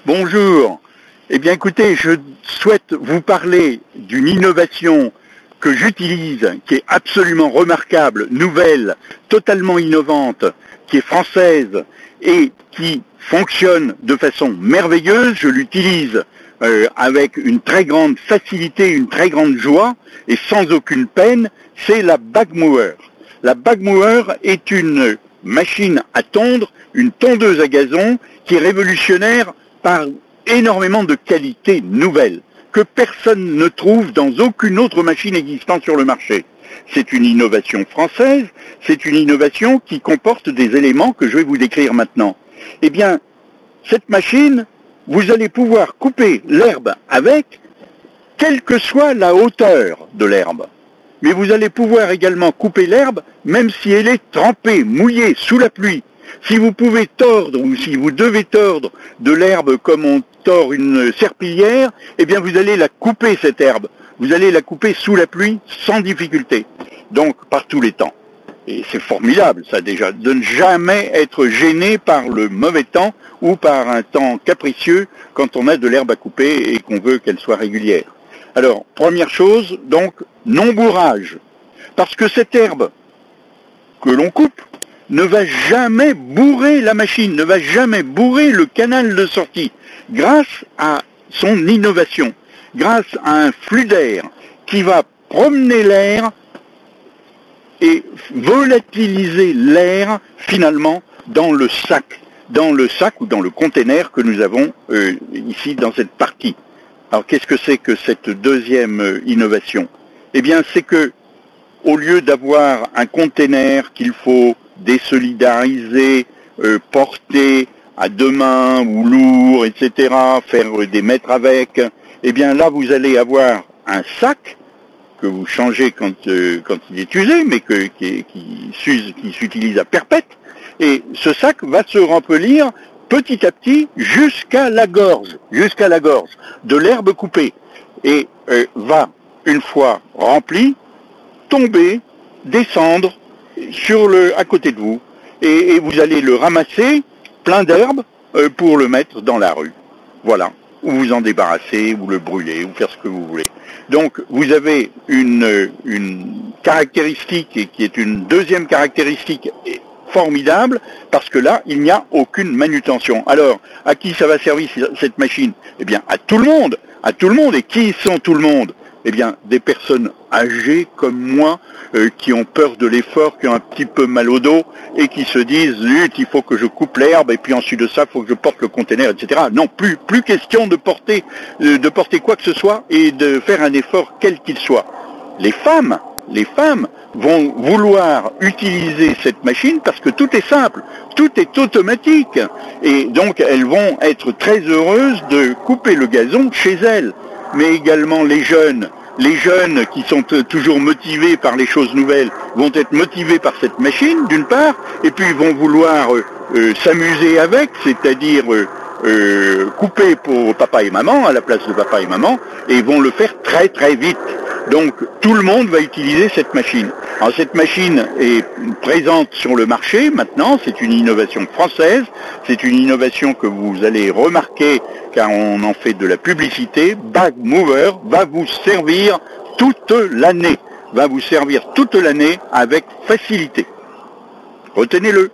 Bonjour. Eh bien écoutez, je souhaite vous parler d'une innovation que j'utilise, qui est absolument remarquable, nouvelle, totalement innovante, qui est française et qui fonctionne de façon merveilleuse. Je l'utilise avec une très grande facilité, une très grande joie et sans aucune peine. C'est la Bagmower. La Bagmower est une machine à tondre, une tondeuse à gazon qui est révolutionnaire par énormément de qualités nouvelles que personne ne trouve dans aucune autre machine existante sur le marché. C'est une innovation française, c'est une innovation qui comporte des éléments que je vais vous décrire maintenant. Eh bien, cette machine, vous allez pouvoir couper l'herbe avec, quelle que soit la hauteur de l'herbe. Mais vous allez pouvoir également couper l'herbe même si elle est trempée, mouillée, sous la pluie. Si vous pouvez tordre ou si vous devez tordre de l'herbe comme on tord une serpillière, eh bien vous allez la couper cette herbe. Vous allez la couper sous la pluie sans difficulté. Donc par tous les temps. Et c'est formidable ça déjà, de ne jamais être gêné par le mauvais temps ou par un temps capricieux quand on a de l'herbe à couper et qu'on veut qu'elle soit régulière. Alors, première chose, donc, non-bourrage. Parce que cette herbe que l'on coupe ne va jamais bourrer la machine, ne va jamais bourrer le canal de sortie, grâce à son innovation, grâce à un flux d'air qui va promener l'air et volatiliser l'air, finalement, dans le sac ou dans le container que nous avons ici dans cette partie. Alors qu'est-ce que c'est que cette deuxième innovation? Eh bien c'est que, au lieu d'avoir un container qu'il faut désolidariser, porter à deux mains ou lourd, etc., faire des mètres avec, eh bien là vous allez avoir un sac que vous changez quand il est usé, mais qui s'utilise à perpète, et ce sac va se remplir petit à petit jusqu'à la gorge de l'herbe coupée, et va, une fois rempli, tomber, descendre à côté de vous, et vous allez le ramasser plein d'herbe pour le mettre dans la rue. Voilà, ou vous en débarrasser, ou le brûler, ou faire ce que vous voulez. Donc vous avez une caractéristique qui est une deuxième caractéristique formidable, parce que là, il n'y a aucune manutention. Alors, à qui ça va servir cette machine? Eh bien, à tout le monde. Et qui sont tout le monde? Eh bien, des personnes âgées comme moi, qui ont peur de l'effort, qui ont un petit peu mal au dos, et qui se disent, zut, il faut que je coupe l'herbe, et puis ensuite de ça, il faut que je porte le conteneur, etc. Non, plus question de porter quoi que ce soit, et de faire un effort quel qu'il soit. Les femmes vont vouloir utiliser cette machine parce que tout est simple, tout est automatique, et donc elles vont être très heureuses de couper le gazon chez elles. Mais également les jeunes qui sont toujours motivés par les choses nouvelles vont être motivés par cette machine d'une part, et puis ils vont vouloir s'amuser avec, c'est-à-dire couper pour papa et maman, à la place de papa et maman, et ils vont le faire très très vite. Donc tout le monde va utiliser cette machine. Alors cette machine est présente sur le marché maintenant, c'est une innovation française, c'est une innovation que vous allez remarquer car on en fait de la publicité. Bagmower va vous servir toute l'année, avec facilité. Retenez-le.